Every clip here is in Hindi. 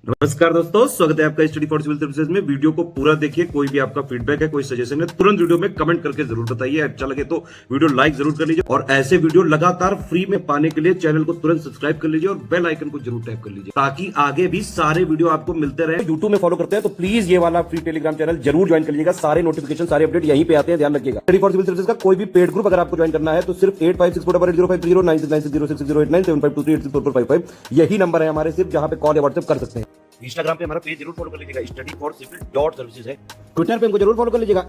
नमस्कार दोस्तों, स्वागत है आपका स्टडी फॉर सिविल सर्विसेज में। वीडियो को पूरा देखिए। कोई भी आपका फीडबैक है, कोई सजेशन है, तुरंत वीडियो में कमेंट करके जरूर बताइए। अच्छा लगे तो वीडियो लाइक जरूर कर लीजिए और ऐसे वीडियो लगातार फ्री में पाने के लिए चैनल को तुरंत सब्सक्राइब कर लीजिए और बेल आइकन को जरूर टैप कर लीजिए ताकि आगे भी सारे वीडियो आपको मिलते रहे। यूट्यूब में फॉलो करते हैं तो प्लीज ये वाला फ्री टेलीग्राम चैनल जरूर ज्वाइन कर लीजिएगा। सारे नोटिफिकेशन, सारे अपडेट यहीं पे आते हैं, ध्यान रखिएगा। स्टडी फॉर सिविल सर्विसेज का कोई भी पेड ग्रुप अगर आपको ज्वाइन करना है तो सिर्फ 856488053096906523860455 यही नंबर है हमारे, सिर्फ जहां पे कॉल या व्हाट्सएप कर सकते हैं। इंस्टाग्राम पे हमारा पेज जरूर फॉलो कर लीजिएगा, स्टडी फॉर सिविल .सर्विसेज है। ट्विटर पे हमको जरूर फॉलो कर लीजिएगा,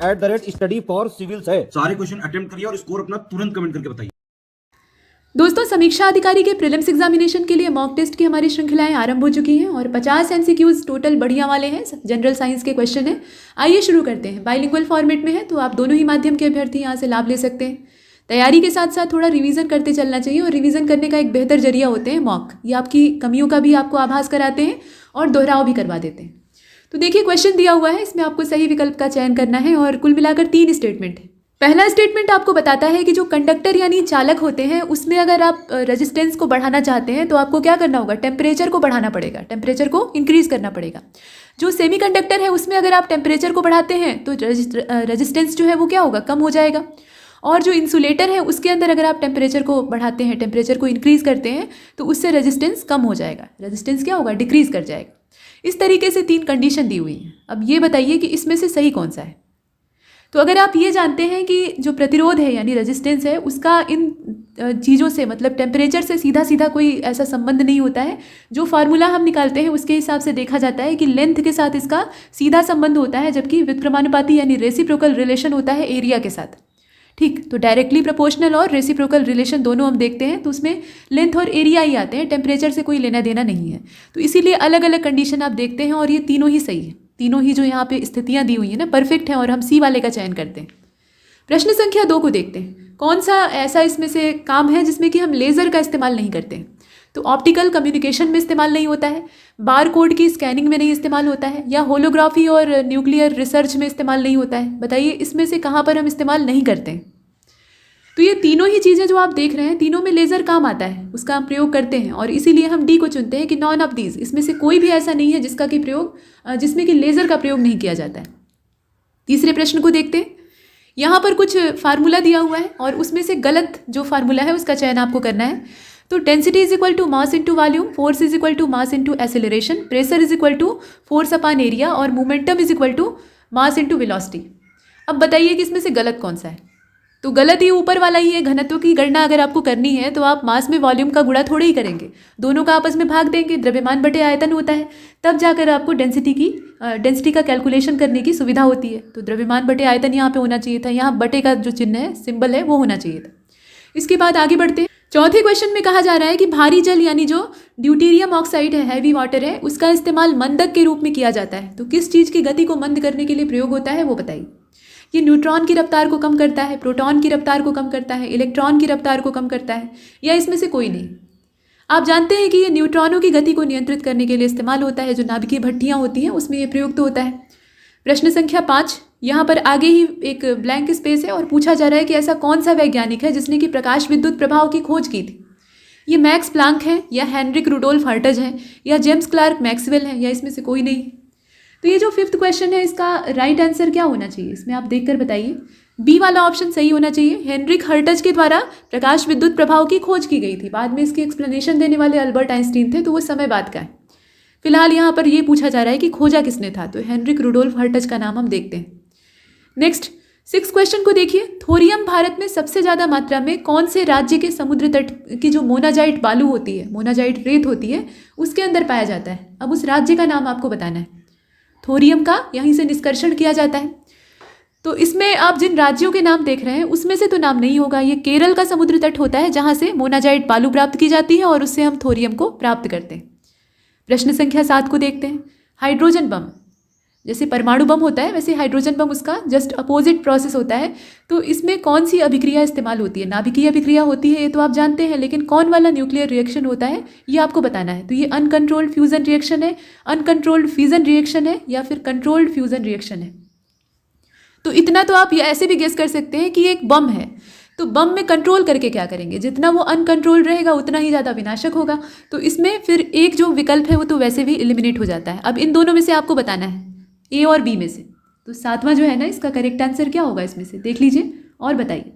@study for civils है। सारे क्वेश्चन अटेम्प्ट करिए और स्कोर अपना तुरंत कमेंट करके बताइए। दोस्तों, समीक्षा अधिकारी के प्रीलिम्स एग्जामिनेशन के लिए मॉक टेस्ट की हमारी श्रृंखलाएं आरंभ हो चुकी हैं और 50 एमसीक्यूज टोटल बढ़िया वाले हैं, जनरल साइंस के क्वेश्चन हैं। आइए शुरू करते हैं। बाइलिंगुअल फॉर्मेट में है तो आप दोनों ही माध्यम के अभ्यर्थी यहाँ से लाभ ले सकते हैं। तैयारी के साथ साथ थोड़ा रिवीजन करते चलना चाहिए और रिवीजन करने का एक बेहतर जरिया होते हैं मॉक। ये आपकी कमियों का भी आपको आभास कराते हैं और दोहराव भी करवा देते हैं। तो देखिए, क्वेश्चन दिया हुआ है, इसमें आपको सही विकल्प का चयन करना है और कुल मिलाकर 3 स्टेटमेंट है। पहला स्टेटमेंट आपको बताता है कि जो कंडक्टर यानी चालक होते हैं उसमें अगर आप रेजिस्टेंस को बढ़ाना चाहते हैं तो आपको क्या करना होगा, टेम्परेचर को बढ़ाना पड़ेगा, टेम्परेचर को इंक्रीज करना पड़ेगा। जो सेमी कंडक्टर है उसमें अगर आप टेम्परेचर को बढ़ाते हैं तो रेजिस्टेंस जो है वो क्या होगा, कम हो जाएगा। और जो इंसुलेटर है उसके अंदर अगर आप टेम्परेचर को बढ़ाते हैं, टेम्परेचर को इंक्रीज करते हैं तो उससे रेजिस्टेंस कम हो जाएगा, रेजिस्टेंस क्या होगा, डिक्रीज कर जाएगा। इस तरीके से 3 कंडीशन दी हुई हैं। अब ये बताइए कि इसमें से सही कौन सा है। तो अगर आप ये जानते हैं कि जो प्रतिरोध है यानी रेजिस्टेंस है उसका इन चीज़ों से, मतलब टेम्परेचर से सीधा सीधा कोई ऐसा संबंध नहीं होता है। जो फार्मूला हम निकालते हैं उसके हिसाब से देखा जाता है कि लेंथ के साथ इसका सीधा संबंध होता है, जबकि व्युत्क्रमानुपाती यानी रेसिप्रोकल रिलेशन होता है एरिया के साथ। ठीक, तो डायरेक्टली प्रोपोर्शनल और रेसिप्रोकल रिलेशन दोनों हम देखते हैं तो उसमें लेंथ और एरिया ही आते हैं, टेम्परेचर से कोई लेना देना नहीं है। तो इसीलिए अलग अलग कंडीशन आप देखते हैं और ये तीनों ही सही है। तीनों ही जो यहाँ पे स्थितियाँ दी हुई हैं ना, परफेक्ट हैं और हम सी वाले का चयन करते हैं। प्रश्न संख्या 2 को देखते हैं। कौन सा ऐसा इसमें से काम है जिसमें कि हम लेज़र का इस्तेमाल नहीं करते हैं। तो ऑप्टिकल कम्युनिकेशन में इस्तेमाल नहीं होता है, बार कोड की स्कैनिंग में नहीं इस्तेमाल होता है, या होलोग्राफी और न्यूक्लियर रिसर्च में इस्तेमाल नहीं होता है। बताइए इसमें से कहाँ पर हम इस्तेमाल नहीं करते हैं। तो ये तीनों ही चीज़ें जो आप देख रहे हैं, तीनों में लेज़र काम आता है, उसका हम प्रयोग करते हैं और इसीलिए हम डी को चुनते हैं कि नॉन ऑफ दीज, इसमें से कोई भी ऐसा नहीं है जिसका कि प्रयोग जिसमें कि लेज़र का प्रयोग नहीं किया जाता है। तीसरे प्रश्न को देखते हैं। यहाँ पर कुछ फार्मूला दिया हुआ है और उसमें से गलत जो फार्मूला है उसका चयन आपको करना है। तो density is equal to mass into volume, force is equal to mass into acceleration, pressure is equal to force upon area और momentum is equal to mass into velocity. अब बताइए कि इसमें से गलत कौन सा है। तो गलत ये ऊपर वाला ही है। घनत्व की गणना अगर आपको करनी है तो आप मास में वॉल्यूम का गुणा थोड़े ही करेंगे, दोनों का आपस में भाग देंगे, द्रव्यमान बटे आयतन होता है, तब जाकर आपको डेंसिटी का कैलकुलेशन करने की सुविधा होती है। तो द्रव्यमान बटे आयतन यहाँ पे होना चाहिए था, यहाँ बटे का जो चिन्ह है, सिंबल है, वो होना चाहिए था। इसके बाद आगे बढ़ते हैं। चौथे क्वेश्चन में कहा जा रहा है कि भारी जल यानी जो ड्यूटेरियम ऑक्साइड है, हैवी वाटर है, उसका इस्तेमाल मंदक के रूप में किया जाता है। तो किस चीज़ की गति को मंद करने के लिए प्रयोग होता है वो बताइए। ये न्यूट्रॉन की रफ्तार को कम करता है, प्रोटॉन की रफ्तार को कम करता है, इलेक्ट्रॉन की रफ्तार को कम करता है, या इसमें से कोई नहीं। आप जानते हैं कि ये न्यूट्रॉनों की गति को नियंत्रित करने के लिए इस्तेमाल होता है। जो नाभिकीय भट्टियाँ होती हैं उसमें ये प्रयुक्त होता है। प्रश्न संख्या 5, यहाँ पर आगे ही एक ब्लैंक स्पेस है और पूछा जा रहा है कि ऐसा कौन सा वैज्ञानिक है जिसने कि प्रकाश विद्युत प्रभाव की खोज की थी। ये मैक्स प्लांक है, या हेनरिक रुडोल्फ हर्टज है, या जेम्स क्लार्क मैक्सवेल है, या इसमें से कोई नहीं। तो ये जो 5th क्वेश्चन है इसका राइट आंसर क्या होना चाहिए, इसमें आप देखकर बताइए। बी वाला ऑप्शन सही होना चाहिए। हेनरिक हर्टज के द्वारा प्रकाश विद्युत प्रभाव की खोज की गई थी। बाद में इसकी एक्सप्लेनेशन देने वाले अल्बर्ट आइंस्टीन थे, तो वो समय बाद का है। फिलहाल यहाँ पर ये पूछा जा रहा है कि खोजा किसने था, तो हेनरिक रुडोल्फ हर्टज का नाम हम देखते हैं। नेक्स्ट 6th क्वेश्चन को देखिए। थोरियम भारत में सबसे ज़्यादा मात्रा में कौन से राज्य के समुद्र तट की जो मोनाजाइट बालू होती है, मोनाजाइट रेत होती है, उसके अंदर पाया जाता है। अब उस राज्य का नाम आपको बताना है। थोरियम का यहीं से निष्कर्षण किया जाता है। तो इसमें आप जिन राज्यों के नाम देख रहे हैं उसमें से तो नाम नहीं होगा। ये केरल का समुद्र तट होता है जहाँ से मोनाजाइट बालू प्राप्त की जाती है और उससे हम थोरियम को प्राप्त करते हैं। प्रश्न संख्या 7 को देखते हैं। हाइड्रोजन बम, जैसे परमाणु बम होता है वैसे हाइड्रोजन बम उसका जस्ट अपोजिट प्रोसेस होता है। तो इसमें कौन सी अभिक्रिया इस्तेमाल होती है। नाभिकीय अभिक्रिया होती है, ये तो आप जानते हैं, लेकिन कौन वाला न्यूक्लियर रिएक्शन होता है ये आपको बताना है। तो ये अनकंट्रोल्ड फ्यूजन रिएक्शन है, अनकंट्रोल्ड फिजन रिएक्शन है, या फिर कंट्रोल्ड फ्यूजन रिएक्शन है। तो इतना तो आप ये ऐसे भी गेस कर सकते हैं कि एक बम है, तो बम में कंट्रोल करके क्या करेंगे, जितना वो अनकंट्रोल्ड रहेगा उतना ही ज़्यादा विनाशक होगा। तो इसमें फिर एक जो विकल्प है वो तो वैसे भी एलिमिनेट हो जाता है। अब इन दोनों में से आपको बताना है, ए और बी में से। तो सातवां जो है ना, इसका करेक्ट आंसर क्या होगा इसमें से, देख लीजिए और बताइए।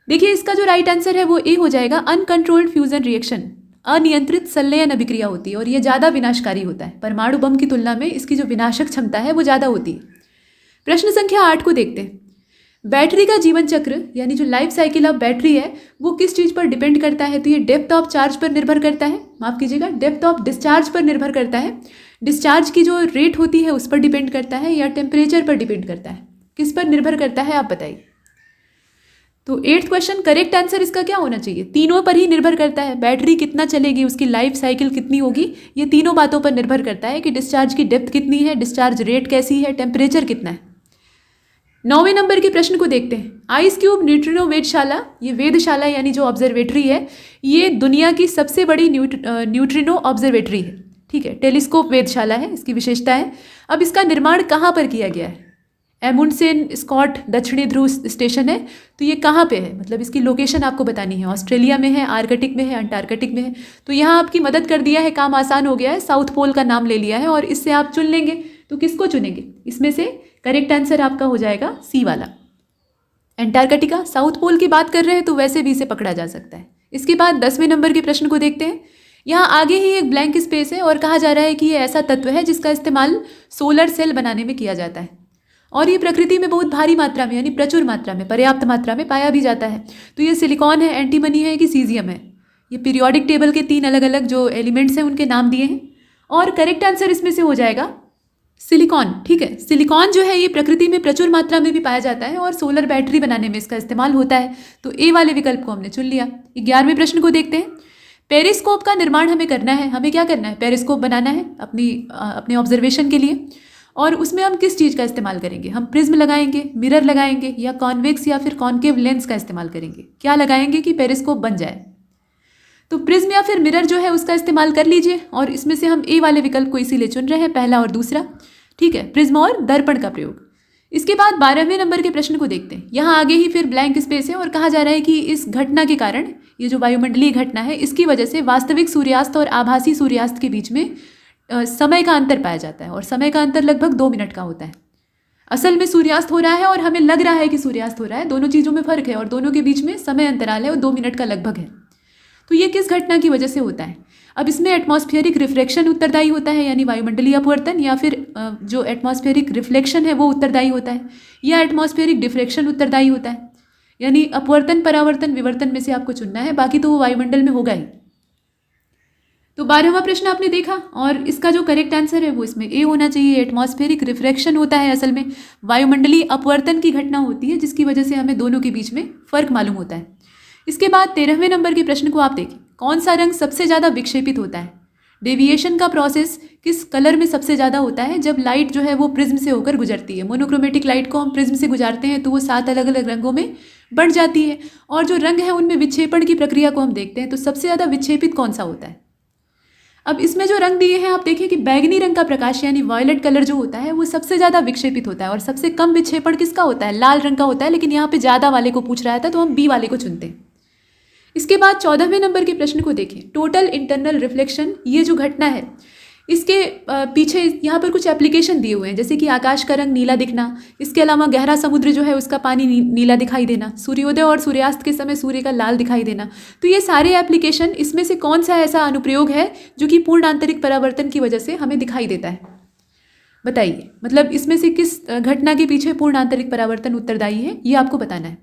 देखिए इसका जो राइट आंसर है वो ए हो जाएगा। अनकंट्रोल्ड फ्यूजन रिएक्शन, अनियंत्रित संलयन अभिक्रिया होती है और ये ज़्यादा विनाशकारी होता है। परमाणु बम की तुलना में इसकी जो विनाशक क्षमता है वो ज़्यादा होती है। प्रश्न संख्या 8 को देखते हैं। बैटरी का जीवन चक्र यानी जो लाइफ साइकिल ऑफ बैटरी है वो किस चीज़ पर डिपेंड करता है, तो ये डेप्थ ऑफ चार्ज पर निर्भर करता है, माफ़ कीजिएगा डेप्थ ऑफ डिस्चार्ज पर निर्भर करता है। डिस्चार्ज की जो रेट होती है उस पर डिपेंड करता है या टेम्परेचर पर डिपेंड करता है, किस पर निर्भर करता है आप बताइए। तो 8th क्वेश्चन, करेक्ट आंसर इसका क्या होना चाहिए, तीनों पर ही निर्भर करता है। बैटरी कितना चलेगी, उसकी लाइफ साइकिल कितनी होगी, ये तीनों बातों पर निर्भर करता है कि डिस्चार्ज की डेप्थ कितनी है, डिस्चार्ज रेट कैसी है, टेम्परेचर कितना है। 9वें नंबर के प्रश्न को देखते हैं। आइस क्यूब न्यूट्रिनो वेधशाला, ये वेधशाला यानी जो ऑब्जर्वेटरी है, ये दुनिया की सबसे बड़ी न्यूट्रिनो ऑब्जर्वेटरी है, ठीक है, टेलीस्कोप वेधशाला है, इसकी विशेषता है। अब इसका निर्माण कहाँ पर किया गया है, एमुंडसेन स्कॉट दक्षिणी ध्रुव स्टेशन है, तो ये कहाँ पे है, मतलब इसकी लोकेशन आपको बतानी है। ऑस्ट्रेलिया में है, आर्कटिक में है, अंटार्कटिक में है। तो यहाँ आपकी मदद कर दिया है, काम आसान हो गया है, साउथ पोल का नाम ले लिया है और इससे आप चुन लेंगे। तो किसको चुनेंगे, इसमें से करेक्ट आंसर आपका हो जाएगा सी वाला, अंटार्कटिका। साउथ पोल की बात कर रहे हैं तो वैसे भी इसे पकड़ा जा सकता है। इसके बाद 10वें नंबर के प्रश्न को देखते हैं। यहाँ आगे ही एक ब्लैंक स्पेस है और कहा जा रहा है कि ये ऐसा तत्व है जिसका इस्तेमाल सोलर सेल बनाने में किया जाता है और ये प्रकृति में बहुत भारी मात्रा में यानी प्रचुर मात्रा में, पर्याप्त मात्रा में पाया भी जाता है। तो ये सिलिकॉन है, एंटीमनी है कि सीजियम है। ये पीरियोडिक टेबल के 3 अलग अलग जो एलिमेंट्स हैं उनके नाम दिए हैं और करेक्ट आंसर इसमें से हो जाएगा सिलिकॉन, ठीक है। सिलिकॉन जो है ये प्रकृति में प्रचुर मात्रा में भी पाया जाता है और सोलर बैटरी बनाने में इसका इस्तेमाल होता है। तो ए वाले विकल्प को हमने चुन लिया। 11वें प्रश्न को देखते हैं। पेरिस्कोप का निर्माण हमें करना है, हमें क्या करना है, पेरिस्कोप बनाना है अपने ऑब्जर्वेशन के लिए। और उसमें हम किस चीज़ का इस्तेमाल करेंगे, हम प्रिज्म लगाएंगे, मिरर लगाएंगे या कॉन्वेक्स या फिर कॉन्केव लेंस का इस्तेमाल करेंगे, क्या लगाएंगे कि पेरिस्कोप बन जाए। तो प्रिज्म या फिर मिरर जो है उसका इस्तेमाल कर लीजिए और इसमें से हम ए वाले विकल्प को इसीलिए चुन रहे हैं, पहला और दूसरा, ठीक है, प्रिज्म और दर्पण का प्रयोग। इसके बाद 12वें नंबर के प्रश्न को देखते हैं। यहाँ आगे ही फिर ब्लैंक स्पेस है और कहा जा रहा है कि इस घटना के कारण, ये जो वायुमंडलीय घटना है, इसकी वजह से वास्तविक सूर्यास्त और आभासी सूर्यास्त के बीच में समय का अंतर पाया जाता है और समय का अंतर लगभग 2 मिनट का होता है। असल में सूर्यास्त हो रहा है और हमें लग रहा है कि सूर्यास्त हो रहा है, दोनों चीज़ों में फ़र्क है और दोनों के बीच में समय अंतराल है और 2 मिनट का लगभग है। तो ये किस घटना की वजह से होता है। अब इसमें एटमॉस्फेरिक रिफ्लेक्शन उत्तरदायी होता है यानी वायुमंडलीय अपवर्तन, या फिर जो एटमॉस्फेरिक रिफ्लेक्शन है वो उत्तरदायी होता है, या एटमॉस्फेरिक डिफ्रेक्शन उत्तरदायी होता है। यानी अपवर्तन, परावर्तन, विवर्तन में से आपको चुनना है, बाकी तो वो वायुमंडल में होगा ही। तो 12वां प्रश्न आपने देखा और इसका जो करेक्ट आंसर है वो इसमें ए होना चाहिए। एटमॉस्फेरिक रिफ्रैक्शन होता है, असल में वायुमंडलीय अपवर्तन की घटना होती है जिसकी वजह से हमें दोनों के बीच में फ़र्क मालूम होता है। इसके बाद 13वें नंबर के प्रश्न को आप देखें। कौन सा रंग सबसे ज़्यादा विक्षेपित होता है, डेविएशन का प्रोसेस किस कलर में सबसे ज़्यादा होता है जब लाइट जो है वो प्रिज्म से होकर गुजरती है। मोनोक्रोमेटिक लाइट को हम प्रिज्म से गुजारते हैं तो वो 7 अलग अलग रंगों में बढ़ जाती है और जो रंग है उनमें विक्षेपण की प्रक्रिया को हम देखते हैं तो सबसे ज़्यादा विक्षेपित कौन सा होता है। अब इसमें जो रंग दिए हैं आप देखिए कि बैगनी रंग का प्रकाश यानी वायलेट कलर जो होता है वो सबसे ज़्यादा विक्षेपित होता है और सबसे कम विक्षेपण किसका होता है, लाल रंग का होता है। लेकिन यहाँ पे ज़्यादा वाले को पूछ रहा था तो हम बी वाले को चुनते हैं। इसके बाद 14वें नंबर के प्रश्न को देखें। टोटल इंटरनल रिफ्लेक्शन, ये जो घटना है इसके पीछे यहाँ पर कुछ एप्लीकेशन दिए हुए हैं, जैसे कि आकाश का रंग नीला दिखना, इसके अलावा गहरा समुद्र जो है उसका पानी नीला दिखाई देना, सूर्योदय और सूर्यास्त के समय सूर्य का लाल दिखाई देना। तो ये सारे एप्लीकेशन, इसमें से कौन सा ऐसा अनुप्रयोग है जो कि पूर्ण आंतरिक परावर्तन की वजह से हमें दिखाई देता है, बताइए। मतलब इसमें से किस घटना के पीछे पूर्ण आंतरिक परावर्तन उत्तरदायी है, ये आपको बताना है।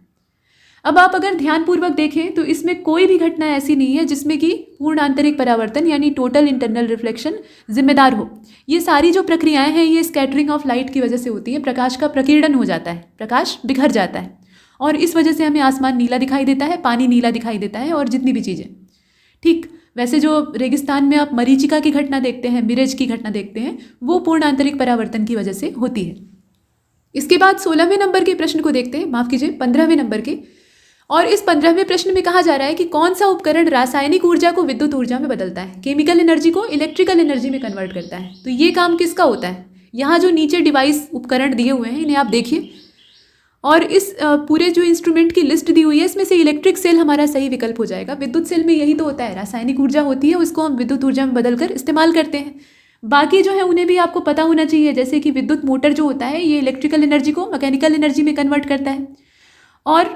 अब आप अगर ध्यानपूर्वक देखें तो इसमें कोई भी घटना ऐसी नहीं है जिसमें कि पूर्ण आंतरिक परावर्तन यानी टोटल इंटरनल रिफ्लेक्शन जिम्मेदार हो। ये सारी जो प्रक्रियाएं हैं ये स्कैटरिंग ऑफ लाइट की वजह से होती है। प्रकाश का प्रकीर्णन हो जाता है, प्रकाश बिखर जाता है और इस वजह से हमें आसमान नीला दिखाई देता है, पानी नीला दिखाई देता है और जितनी भी चीज़ें। ठीक वैसे जो रेगिस्तान में आप मरीचिका की घटना देखते हैं, मिरेज की घटना देखते हैं, वो पूर्ण आंतरिक परावर्तन की वजह से होती है। इसके बाद 16वें नंबर के प्रश्न को देखते हैं, माफ़ कीजिए 15वें नंबर के। और इस 15वें प्रश्न में कहा जा रहा है कि कौन सा उपकरण रासायनिक ऊर्जा को विद्युत ऊर्जा में बदलता है, केमिकल एनर्जी को इलेक्ट्रिकल एनर्जी में कन्वर्ट करता है। तो ये काम किसका होता है। यहाँ जो नीचे डिवाइस उपकरण दिए हुए हैं इन्हें आप देखिए और इस पूरे जो इंस्ट्रूमेंट की लिस्ट दी हुई है इसमें से इलेक्ट्रिक सेल हमारा सही विकल्प हो जाएगा। विद्युत सेल में यही तो होता है, रासायनिक ऊर्जा होती है, उसको हम विद्युत ऊर्जा में बदलकर इस्तेमाल करते हैं। बाकी जो है उन्हें भी आपको पता होना चाहिए, जैसे कि विद्युत मोटर जो होता है ये इलेक्ट्रिकल एनर्जी को मैकेनिकल एनर्जी में कन्वर्ट करता है, और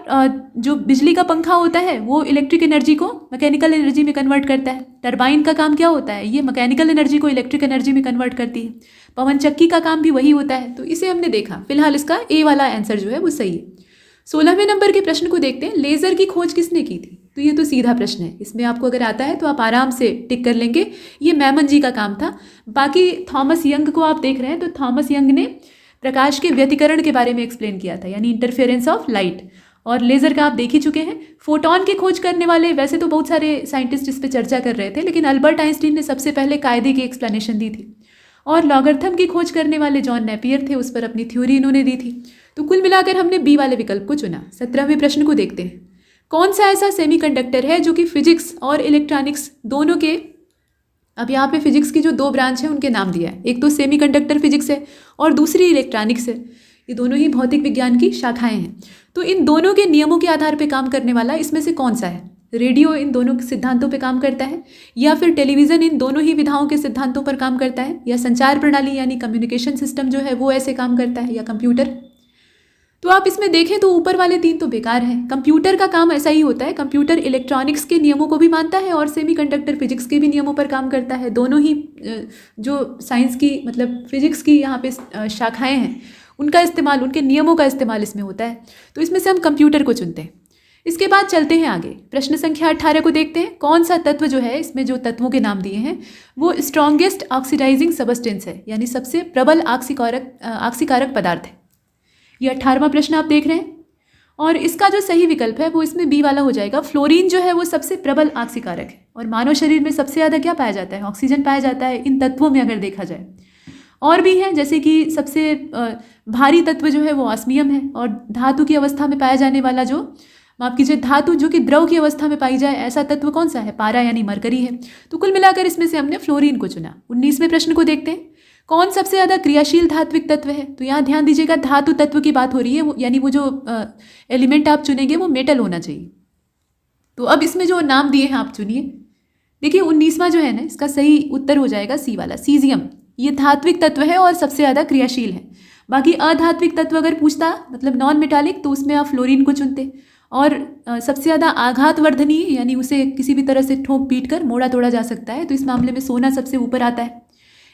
जो बिजली का पंखा होता है वो इलेक्ट्रिक एनर्जी को मैकेनिकल एनर्जी में कन्वर्ट करता है। टरबाइन का काम क्या होता है, ये मैकेनिकल एनर्जी को इलेक्ट्रिक एनर्जी में कन्वर्ट करती है। पवन चक्की का काम भी वही होता है। तो इसे हमने देखा, फिलहाल इसका ए वाला आंसर जो है वो सही है। 16वें नंबर के प्रश्न को देखते हैं, लेज़र की खोज किसने की थी। तो ये तो सीधा प्रश्न है, इसमें आपको अगर आता है तो आप आराम से टिक कर लेंगे, ये मैमन जी का काम था। बाकी थॉमस यंग को आप देख रहे हैं, तो थॉमस यंग ने प्रकाश के व्यतिकरण के बारे में एक्सप्लेन किया था, यानी इंटरफेरेंस ऑफ लाइट। और लेज़र का आप देख ही चुके हैं। फोटोन की खोज करने वाले वैसे तो बहुत सारे साइंटिस्ट इस पर चर्चा कर रहे थे, लेकिन अल्बर्ट आइंस्टीन ने सबसे पहले कायदे की एक्सप्लेनेशन दी थी। और लॉगरिथम की खोज करने वाले जॉन नेपियर थे, उस पर अपनी थ्योरी इन्होंने दी थी। तो कुल मिलाकर हमने बी वाले विकल्प को चुना। 17वें प्रश्न को देखते हैं, कौन सा ऐसा सेमीकंडक्टर है जो कि फिजिक्स और इलेक्ट्रॉनिक्स दोनों के, अब यहाँ पे फिजिक्स की जो दो ब्रांच है उनके नाम दिया है, एक तो सेमीकंडक्टर फिजिक्स है और दूसरी इलेक्ट्रॉनिक्स है। ये दोनों ही भौतिक विज्ञान की शाखाएं हैं। तो इन दोनों के नियमों के आधार पर काम करने वाला इसमें से कौन सा है। रेडियो इन दोनों के सिद्धांतों पर काम करता है, या फिर टेलीविज़न इन दोनों ही विधाओं के सिद्धांतों पर काम करता है, या संचार प्रणाली यानी कम्युनिकेशन सिस्टम जो है वो ऐसे काम करता है, या कंप्यूटर। तो आप इसमें देखें तो ऊपर वाले तीन तो बेकार हैं। कंप्यूटर का काम ऐसा ही होता है, कंप्यूटर इलेक्ट्रॉनिक्स के नियमों को भी मानता है और सेमीकंडक्टर फिजिक्स के भी नियमों पर काम करता है। दोनों ही जो साइंस की मतलब फिजिक्स की यहाँ पे शाखाएं हैं उनका इस्तेमाल, उनके नियमों का इस्तेमाल इसमें होता है। तो इसमें से हम कंप्यूटर को चुनते हैं। इसके बाद चलते हैं आगे, प्रश्न संख्या 18 को देखते हैं। कौन सा तत्व जो है, इसमें जो तत्वों के नाम दिए हैं वो स्ट्रॉन्गेस्ट ऑक्सीडाइजिंग सबस्टेंस है, यानी सबसे प्रबल ऑक्सीकारक पदार्थ है। ये 18वां प्रश्न आप देख रहे हैं, और इसका जो सही विकल्प है वो इसमें बी वाला हो जाएगा। फ्लोरीन जो है वो सबसे प्रबल ऑक्सीकारक है, और मानव शरीर में सबसे ज़्यादा क्या पाया जाता है, ऑक्सीजन पाया जाता है इन तत्वों में अगर देखा जाए। और भी हैं, जैसे कि सबसे भारी तत्व जो है वो ऑस्मियम है, और धातु की अवस्था में पाया जाने वाला जो, माफ कीजिए, धातु जो कि द्रव की अवस्था में पाई जाए ऐसा तत्व कौन सा है, पारा यानी मरकरी है। तो कुल मिलाकर इसमें से हमने फ्लोरीन को चुना। 19वें प्रश्न को देखते हैं, कौन सबसे ज़्यादा क्रियाशील धात्विक तत्व है। तो यहाँ ध्यान दीजिएगा, धातु तत्व की बात हो रही है, यानी वो जो एलिमेंट आप चुनेंगे वो मेटल होना चाहिए। तो अब इसमें जो नाम दिए हैं आप चुनिए। देखिए 19वां जो है ना, इसका सही उत्तर हो जाएगा सी वाला, सीजियम। ये धात्विक तत्व है और सबसे ज़्यादा क्रियाशील है। बाकी अधात्विक तत्व अगर पूछता, मतलब नॉन मेटालिक, तो उसमें आप फ्लोरीन को चुनते। और सबसे ज़्यादा आघातवर्धनीय, यानी उसे किसी भी तरह से ठोक पीट कर मोड़ा तोड़ा जा सकता है, तो इस मामले में सोना सबसे ऊपर आता है।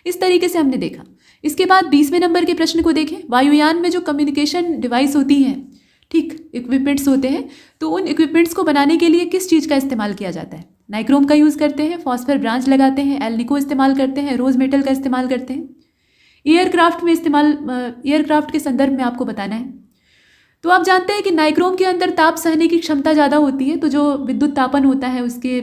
इस तरीके से हमने देखा। इसके बाद 20वें नंबर के प्रश्न को देखें। वायुयान में जो कम्युनिकेशन डिवाइस होती हैं, ठीक, इक्विपमेंट्स होते हैं, तो उन इक्विपमेंट्स को बनाने के लिए किस चीज़ का इस्तेमाल किया जाता है। नाइक्रोम का यूज़ करते हैं, फॉस्फर ब्रांच लगाते हैं, एल्निको इस्तेमाल करते हैं, रोज मेटल का इस्तेमाल करते हैं। एयरक्राफ्ट के संदर्भ में आपको बताना है। तो आप जानते हैं कि नाइक्रोम के अंदर ताप सहने की क्षमता ज़्यादा होती है, तो जो विद्युत तापन होता है उसके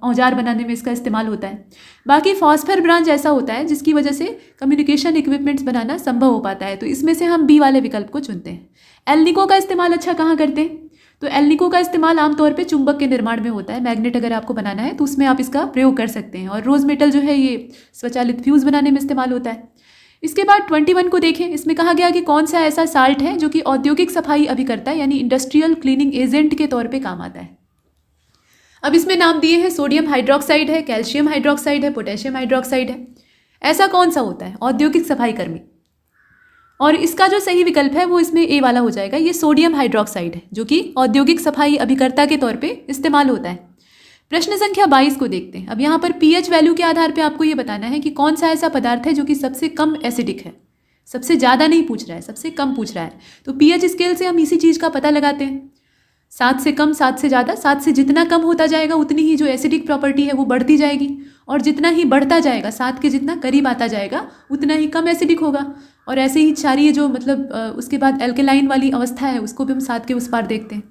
औजार बनाने में इसका इस्तेमाल होता है। बाकी फॉस्फर ब्रांच ऐसा होता है जिसकी वजह से कम्युनिकेशन इक्विपमेंट्स बनाना संभव हो पाता है। तो इसमें से हम बी वाले विकल्प को चुनते हैं। एल्निको का इस्तेमाल अच्छा कहाँ करते हैं, तो एल्निको का इस्तेमाल आमतौर पे चुंबक के निर्माण में होता है। मैग्नेट अगर आपको बनाना है तो उसमें आप इसका प्रयोग कर सकते हैं। और रोज मेटल जो है ये स्वचालित फ्यूज़ बनाने में इस्तेमाल होता है। इसके बाद 21 को देखें। इसमें कहा गया कि कौन सा ऐसा साल्ट है जो कि औद्योगिक सफाई अभिकर्ता यानी इंडस्ट्रियल क्लीनिंग एजेंट के तौर पे काम आता है। अब इसमें नाम दिए हैं, सोडियम हाइड्रोक्साइड है, कैल्शियम हाइड्रोक्साइड है, पोटेशियम हाइड्रोक्साइड है। ऐसा कौन सा होता है, औद्योगिक सफाई कर्मी। और इसका जो सही विकल्प है वो इसमें ए वाला हो जाएगा। ये सोडियम हाइड्रोक्साइड है जो कि औद्योगिक सफाई अभिकर्ता के तौर पर इस्तेमाल होता है। प्रश्न संख्या 22 को देखते हैं। अब यहाँ पर पीएच वैल्यू के आधार पे आपको ये बताना है कि कौन सा ऐसा पदार्थ है जो कि सबसे कम एसिडिक है। सबसे ज़्यादा नहीं पूछ रहा है, सबसे कम पूछ रहा है। तो पीएच स्केल से हम इसी चीज़ का पता लगाते हैं। 7 से कम, 7 से ज़्यादा। 7 से जितना कम होता जाएगा उतनी ही जो एसिडिक प्रॉपर्टी है वो बढ़ती जाएगी, और जितना ही बढ़ता जाएगा, 7 के जितना करीब आता जाएगा उतना ही कम एसिडिक होगा। और ऐसे ही क्षारीय जो मतलब उसके बाद एल्केलाइन वाली अवस्था है उसको भी हम 7 के उस पार देखते हैं।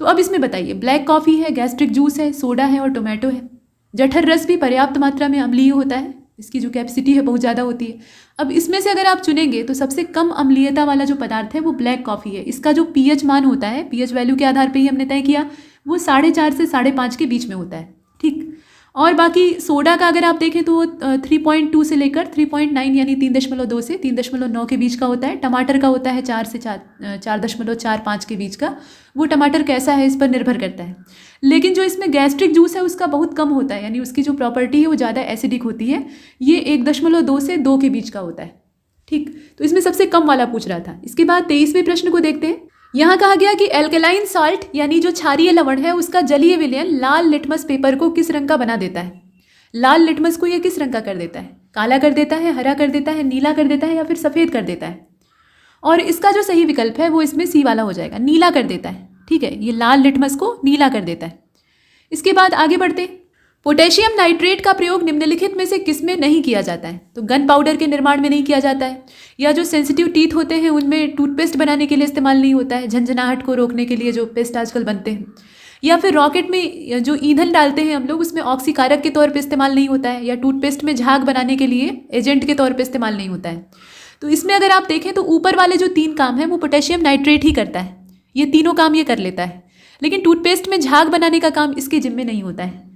तो अब इसमें बताइए, ब्लैक कॉफ़ी है, गैस्ट्रिक जूस है, सोडा है और टोमेटो है। जठर रस भी पर्याप्त मात्रा में अम्लीय होता है, इसकी जो कैपेसिटी है बहुत ज़्यादा होती है। अब इसमें से अगर आप चुनेंगे तो सबसे कम अम्लीयता वाला जो पदार्थ है वो ब्लैक कॉफ़ी है। इसका जो पीएच मान होता है, पीएच वैल्यू के आधार पर ही हमने तय किया, वो 4.5 से 5.5 के बीच में होता है, ठीक। और बाकी सोडा का अगर आप देखें तो 3.2 से लेकर 3.9 यानी 3.2 से 3.9 के बीच का होता है। टमाटर का होता है 4 से 4.45 के बीच का। वो टमाटर कैसा है इस पर निर्भर करता है। लेकिन जो इसमें गैस्ट्रिक जूस है उसका बहुत कम होता है, यानी उसकी जो प्रॉपर्टी है वो ज़्यादा एसिडिक होती है। ये 1.2 से 2 के बीच का होता है। ठीक, तो इसमें सबसे कम वाला पूछ रहा था। इसके बाद 23वें प्रश्न को देखते हैं। यहाँ कहा गया कि एल्कलाइन सॉल्ट यानी जो क्षारीय लवण है उसका जलीय विलयन लाल लिटमस पेपर को किस रंग का बना देता है। लाल लिटमस को यह किस रंग का कर देता है? काला कर देता है, हरा कर देता है, नीला कर देता है या फिर सफ़ेद कर देता है। और इसका जो सही विकल्प है वो इसमें सी वाला हो जाएगा, नीला कर देता है। ठीक है, ये लाल लिटमस को नीला कर देता है। इसके बाद आगे बढ़ते हैं। पोटेशियम नाइट्रेट का प्रयोग निम्नलिखित में से किसमें नहीं किया जाता है? तो गन पाउडर के निर्माण में नहीं किया जाता है, या जो सेंसिटिव टीथ होते हैं उनमें टूथपेस्ट बनाने के लिए इस्तेमाल नहीं होता है, झंझनाहट को रोकने के लिए जो पेस्ट आजकल बनते हैं, या फिर रॉकेट में जो ईंधन डालते हैं हम लोग उसमें ऑक्सीकारक के तौर पे इस्तेमाल नहीं होता है, या टूथपेस्ट में झाग बनाने के लिए एजेंट के तौर पे इस्तेमाल नहीं होता है। तो इसमें अगर आप देखें तो ऊपर वाले जो 3 काम हैं वो पोटेशियम नाइट्रेट ही करता है। ये तीनों काम ये कर लेता है, लेकिन टूथपेस्ट में झाग बनाने का काम इसके जिम्मे नहीं होता है।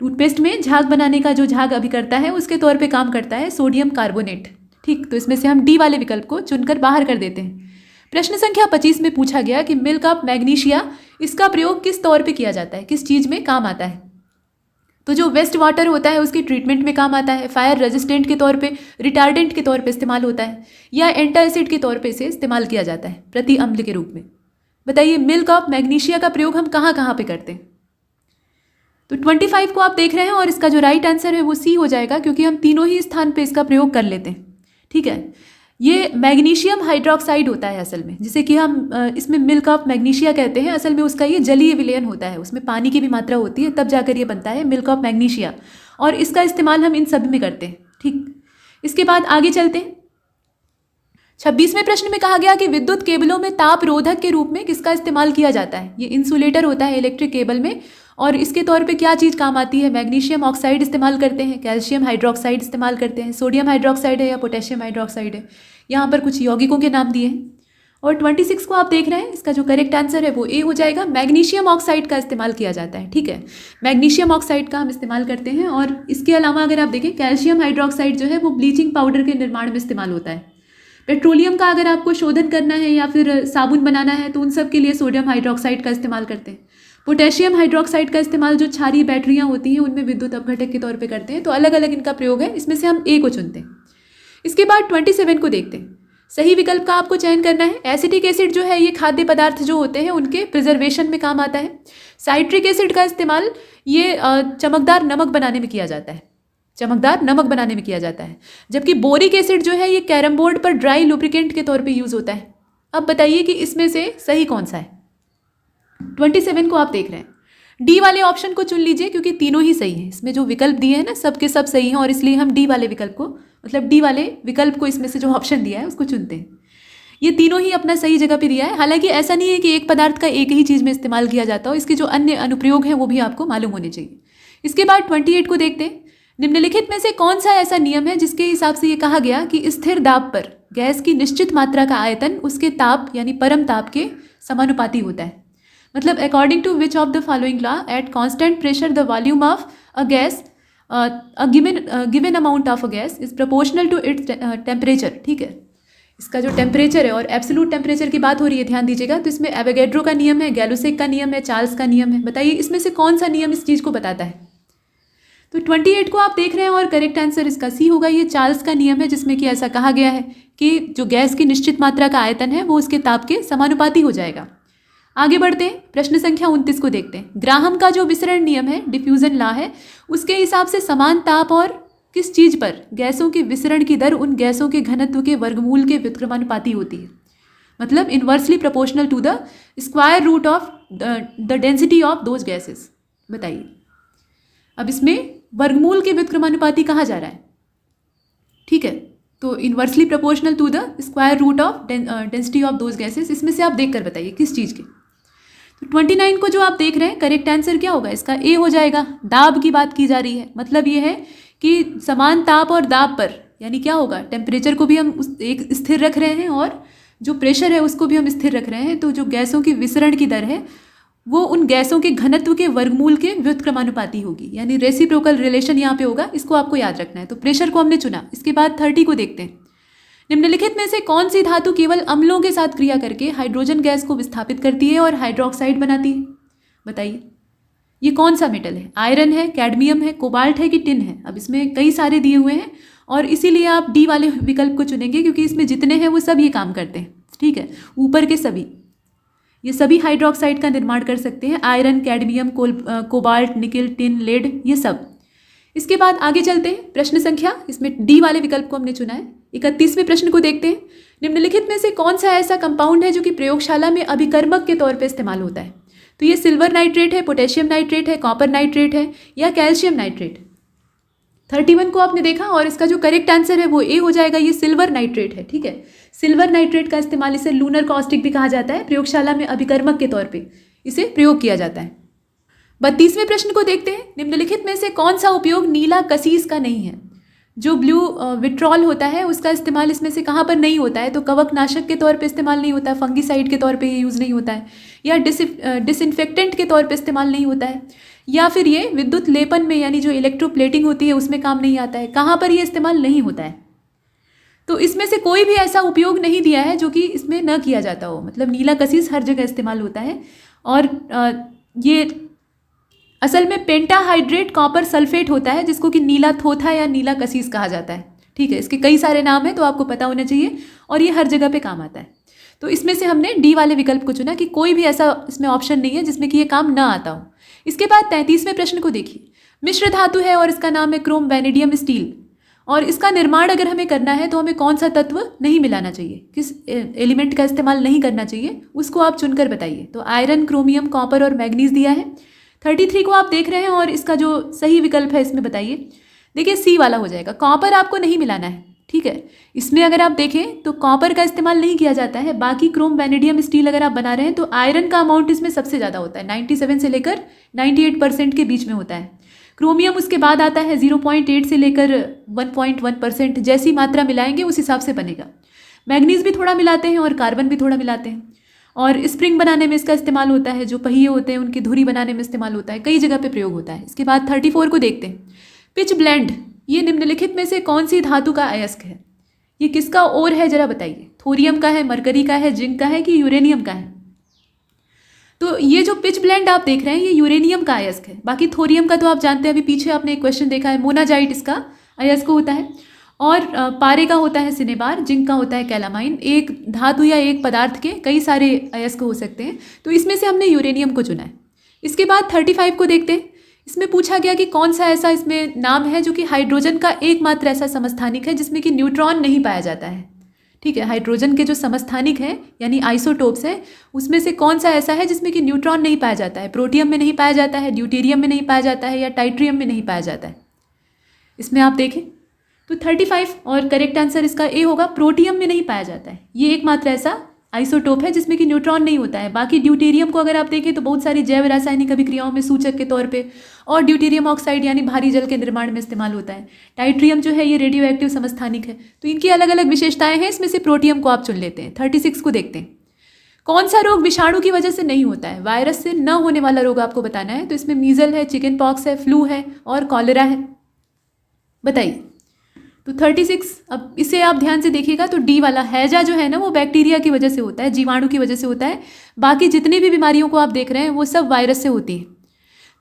टूथपेस्ट में झाग बनाने का जो झाग अभी करता है उसके तौर पे काम करता है सोडियम कार्बोनेट। ठीक, तो इसमें से हम डी वाले विकल्प को चुनकर बाहर कर देते हैं। प्रश्न संख्या 25 में पूछा गया कि मिल्क ऑफ मैग्नीशिया, इसका प्रयोग किस तौर पे किया जाता है, किस चीज़ में काम आता है? तो जो वेस्ट वाटर होता है उसके ट्रीटमेंट में काम आता है, फायर रेजिस्टेंट के तौर पे, रिटार्डेंट के तौर पे इस्तेमाल होता है, या एंटासिड के तौर पे इसे इस्तेमाल किया जाता है प्रति अम्ल के रूप में। बताइए मिल्क ऑफ मैग्नीशिया का प्रयोग हम कहाँ कहाँ पे करते हैं? तो 25 को आप देख रहे हैं और इसका जो राइट आंसर है वो सी हो जाएगा, क्योंकि हम तीनों ही स्थान पे इसका प्रयोग कर लेते हैं। ठीक है, ये मैग्नीशियम हाइड्रोक्साइड होता है असल में, जिसे कि हम इसमें मिल्क ऑफ मैग्नीशिया कहते हैं। असल में उसका ये जलीय विलयन होता है, उसमें पानी की भी मात्रा होती है, तब जाकर ये बनता है मिल्क ऑफ मैग्नीशिया, और इसका इस्तेमाल हम इन सभी में करते हैं। ठीक, इसके बाद आगे चलते हैं। 26वें प्रश्न में कहा गया कि विद्युत केबलों में ताप रोधक के रूप में किसका इस्तेमाल किया जाता है? ये इंसुलेटर होता है इलेक्ट्रिक केबल में, और इसके तौर पे क्या चीज़ काम आती है? मैग्नीशियम ऑक्साइड इस्तेमाल करते हैं, कैल्शियम हाइड्रोक्साइड इस्तेमाल करते हैं, सोडियम हाइड्रोक्साइड है या पोटेशियम हाइड्रोक्साइड है। यहाँ पर कुछ यौगिकों के नाम दिए हैं। और 26 को आप देख रहे हैं, इसका जो करेक्ट आंसर है वो ए हो जाएगा। मैग्नीशियम ऑक्साइड का इस्तेमाल किया जाता है। ठीक है, मैग्नीशियम ऑक्साइड का हम इस्तेमाल करते हैं। और इसके अलावा अगर आप देखें कैल्शियम हाइड्रोक्साइड जो है वो ब्लीचिंग पाउडर के निर्माण में इस्तेमाल होता है। पेट्रोलियम का अगर आपको शोधन करना है या फिर साबुन बनाना है तो उन सब के लिए सोडियम हाइड्रोक्साइड का इस्तेमाल करते हैं। पोटेशियम हाइड्रोक्साइड का इस्तेमाल जो क्षारीय बैटरियां होती हैं उनमें विद्युत अपघटक के तौर पे करते हैं। तो अलग अलग इनका प्रयोग है, इसमें से हम ए को चुनते हैं। इसके बाद 27 को देखते हैं। सही विकल्प का आपको चयन करना है। एसिटिक एसिड जो है ये खाद्य पदार्थ जो होते हैं उनके प्रिजर्वेशन में काम आता है। साइट्रिक एसिड का इस्तेमाल ये चमकदार नमक बनाने में किया जाता है, चमकदार नमक बनाने में किया जाता है। जबकि बोरिक एसिड जो है ये कैरम बोर्ड पर ड्राई लुब्रिकेंट के तौर पे यूज़ होता है। अब बताइए कि इसमें से सही कौन सा है? 27 को आप देख रहे हैं, डी वाले ऑप्शन को चुन लीजिए, क्योंकि तीनों ही सही हैं। इसमें जो विकल्प दिए हैं ना सब के सब सही हैं, और इसलिए हम डी वाले विकल्प को, मतलब डी वाले विकल्प को इसमें से जो ऑप्शन दिया है उसको चुनते हैं। ये तीनों ही अपना सही जगह पे दिया है। हालांकि ऐसा नहीं है कि एक पदार्थ का एक ही चीज़ में इस्तेमाल किया जाता हो, इसके जो अन्य अनुप्रयोग हैं वो भी आपको मालूम होने चाहिए। इसके बाद 28 को देखते हैं। निम्नलिखित में से कौन सा ऐसा नियम है जिसके हिसाब से ये कहा गया कि स्थिर दाब पर गैस की निश्चित मात्रा का आयतन उसके ताप यानी परम ताप के समानुपाती होता है? मतलब according to which of the following law at constant pressure the volume of a gas given amount of a gas is proportional to its temperature. ठीक है, इसका जो टेम्परेचर है और एब्सोल्यूट टेम्परेचर की बात हो रही है, ध्यान दीजिएगा। तो इसमें एवोगैड्रो का नियम है, गैलुसेक का नियम है, चार्ल्स का नियम है। बताइए इसमें से कौन सा नियम इस चीज़ को बताता है? तो 28 को आप देख रहे हैं और करेक्ट आंसर इसका सी होगा। ये चार्ल्स का नियम है, जिसमें कि ऐसा कहा गया है कि जो गैस की निश्चित मात्रा का आयतन है वो उसके ताप के समानुपाती हो जाएगा। आगे बढ़ते हैं, प्रश्न संख्या 29 को देखते हैं। ग्राहम का जो विसरण नियम है, डिफ्यूजन लॉ है, उसके हिसाब से समान ताप और किस चीज़ पर गैसों के विसरण की दर उन गैसों के घनत्व के वर्गमूल के व्युत्क्रमानुपाती होती है। मतलब inversely proportional to the square root of the density of those gases. बताइए अब इसमें वर्गमूल के व्युत्क्रमानुपाती कहा जा रहा है। ठीक है, तो inversely proportional to the square root of density of those gases. इसमें से आप देखकर बताइए किस चीज़ के। तो 29 को जो आप देख रहे हैं करेक्ट आंसर क्या होगा? इसका ए हो जाएगा। दाब की बात की जा रही है, मतलब ये है कि समान ताप और दाब पर, यानी क्या होगा, टेम्परेचर को भी हम एक स्थिर रख रहे हैं और जो प्रेशर है उसको भी हम स्थिर रख रहे हैं। तो जो गैसों की विसरण की दर है वो उन गैसों के घनत्व के वर्गमूल के व्युत्क्रमानुपाती होगी, यानी रेसिप्रोकल रिलेशन यहाँ पे होगा। इसको आपको याद रखना है। तो प्रेशर को हमने चुना। इसके बाद 30 को देखते हैं। निम्नलिखित में से कौन सी धातु केवल अम्लों के साथ क्रिया करके हाइड्रोजन गैस को विस्थापित करती है और हाइड्रोक्साइड बनाती है? बताइए, ये कौन सा मेटल है? आयरन है, कैडमियम है, कोबाल्ट है कि टिन है? अब इसमें कई सारे दिए हुए हैं और इसीलिए आप डी वाले विकल्प को चुनेंगे, क्योंकि इसमें जितने हैं वो सब ये काम करते हैं। ठीक है, ऊपर के सभी, ये सभी हाइड्रोक्साइड का निर्माण कर सकते हैं। Iron, cadmium, cobalt, nickel, tin, lead, ये सब। इसके बाद आगे चलते हैं। प्रश्न संख्या, इसमें डी वाले विकल्प को हमने चुना है। 31वें प्रश्न को देखते हैं। निम्नलिखित में से कौन सा ऐसा कंपाउंड है जो कि प्रयोगशाला में अभिकर्मक के तौर पर इस्तेमाल होता है? तो ये सिल्वर नाइट्रेट है, पोटेशियम नाइट्रेट है, कॉपर नाइट्रेट है या कैल्शियम नाइट्रेट? 31 को आपने देखा और इसका जो करेक्ट आंसर है वो ए हो जाएगा। ये सिल्वर नाइट्रेट है। ठीक है, सिल्वर नाइट्रेट का इस्तेमाल, इसे लूनर कॉस्टिक भी कहा जाता है। प्रयोगशाला में अभिकर्मक के तौर पे इसे प्रयोग किया जाता है। 32वें प्रश्न को देखते हैं। निम्नलिखित में से कौन सा उपयोग नीला कसीस का नहीं है? जो ब्लू विट्रॉल होता है उसका इस्तेमाल इसमें से कहाँ पर नहीं होता है? तो कवकनाशक के तौर पे इस्तेमाल नहीं होता है, फंगीसाइड के तौर पे ये यूज़ नहीं होता है, या डिसइंफेक्टेंट के तौर पे इस्तेमाल नहीं होता है, या फिर ये विद्युत लेपन में यानी जो इलेक्ट्रोप्लेटिंग होती है उसमें काम नहीं आता है। कहाँ पर ये इस्तेमाल नहीं होता है? तो इसमें से कोई भी ऐसा उपयोग नहीं दिया है जो कि इसमें न किया जाता हो। मतलब नीला कसीस हर जगह इस्तेमाल होता है। और ये असल में पेंटाहाइड्रेट कॉपर सल्फेट होता है, जिसको कि नीला थोथा या नीला कसीस कहा जाता है। ठीक है, इसके कई सारे नाम हैं तो आपको पता होना चाहिए, और ये हर जगह पे काम आता है। तो इसमें से हमने डी वाले विकल्प को चुना कि कोई भी ऐसा इसमें ऑप्शन नहीं है जिसमें कि ये काम ना आता हो। इसके बाद 33वें प्रश्न को देखिए। मिश्र धातु है और इसका नाम है क्रोम वैनेडियम स्टील, और इसका निर्माण अगर हमें करना है तो हमें कौन सा तत्व नहीं मिलाना चाहिए, किस एलिमेंट का इस्तेमाल नहीं करना चाहिए, उसको आप चुनकर बताइए। तो आयरन, क्रोमियम, कॉपर और मैग्नीज दिया है। 33 को आप देख रहे हैं और इसका जो सही विकल्प है इसमें बताइए। देखिए, सी वाला हो जाएगा। कॉपर आपको नहीं मिलाना है। ठीक है, इसमें अगर आप देखें तो कॉपर का इस्तेमाल नहीं किया जाता है। बाकी क्रोम वैनेडियम स्टील अगर आप बना रहे हैं तो आयरन का अमाउंट इसमें सबसे ज़्यादा होता है, 97 से लेकर 98% के बीच में होता है। क्रोमियम उसके बाद आता है, 0.8 से लेकर 1.1%। जैसी मात्रा मिलाएंगे उस हिसाब से बनेगा। मैग्नीज भी थोड़ा मिलाते हैं और कार्बन भी थोड़ा मिलाते हैं, और स्प्रिंग बनाने में इसका इस्तेमाल होता है। जो पहिए होते हैं उनकी धुरी बनाने में इस्तेमाल होता है, कई जगह पे प्रयोग होता है। इसके बाद 34 को देखते हैं। पिच ब्लेंड, ये निम्नलिखित में से कौन सी धातु का अयस्क है? ये किसका ओर है जरा बताइए। थोरियम का है, मरकरी का है, जिंक का है कि यूरेनियम का है? तो ये जो पिच ब्लेंड आप देख रहे हैं ये यूरेनियम का अयस्क है। बाकी थोरियम का तो आप जानते हैं, अभी पीछे आपने एक क्वेश्चन देखा है, मोनाजाइट इसका अयस्क होता है, और पारे का होता है सिनेबार, जिंक का होता है कैलामाइन। एक धातु या एक पदार्थ के कई सारे अयस्क हो सकते हैं, तो इसमें से हमने यूरेनियम को चुना है। इसके बाद 35 को देखते हैं। इसमें पूछा गया कि कौन सा ऐसा इसमें नाम है जो कि हाइड्रोजन का एकमात्र ऐसा समस्थानिक है जिसमें कि न्यूट्रॉन नहीं पाया जाता है। ठीक है, हाइड्रोजन के जो समस्थानिक हैं यानी आइसोटोप्स हैं, उसमें से कौन सा ऐसा है जिसमें कि न्यूट्रॉन नहीं पाया जाता है? प्रोटियम में नहीं पाया जाता है, ड्यूटेरियम में नहीं पाया जाता है, या टाइट्रियम में नहीं पाया जाता है? इसमें आप देखें तो 35 और करेक्ट आंसर इसका ए होगा। प्रोटियम में नहीं पाया जाता है, ये एकमात्र ऐसा आइसोटोप है जिसमें कि न्यूट्रॉन नहीं होता है। बाकी ड्यूटेरियम को अगर आप देखें तो बहुत सारी जैव रासायनिक अभिक्रियाओं में सूचक के तौर पे और ड्यूटेरियम ऑक्साइड यानी भारी जल के निर्माण में इस्तेमाल होता है। टाइट्रियम जो है ये रेडियो एक्टिव समस्थानिक है। तो इनकी अलग अलग विशेषताएं हैं, इसमें से प्रोटियम को आप चुन लेते हैं। 36 को देखते हैं। कौन सा रोग विषाणु की वजह से नहीं होता है? वायरस से न होने वाला रोग आपको बताना है। तो इसमें मीजल है, चिकन पॉक्स है, फ्लू है और कॉलेरा है। बताइए। तो 36, अब इसे आप ध्यान से देखिएगा तो डी वाला हैजा जो है ना वो बैक्टीरिया की वजह से होता है, जीवाणु की वजह से होता है। बाकी जितनी भी बीमारियों को आप देख रहे हैं वो सब वायरस से होती है।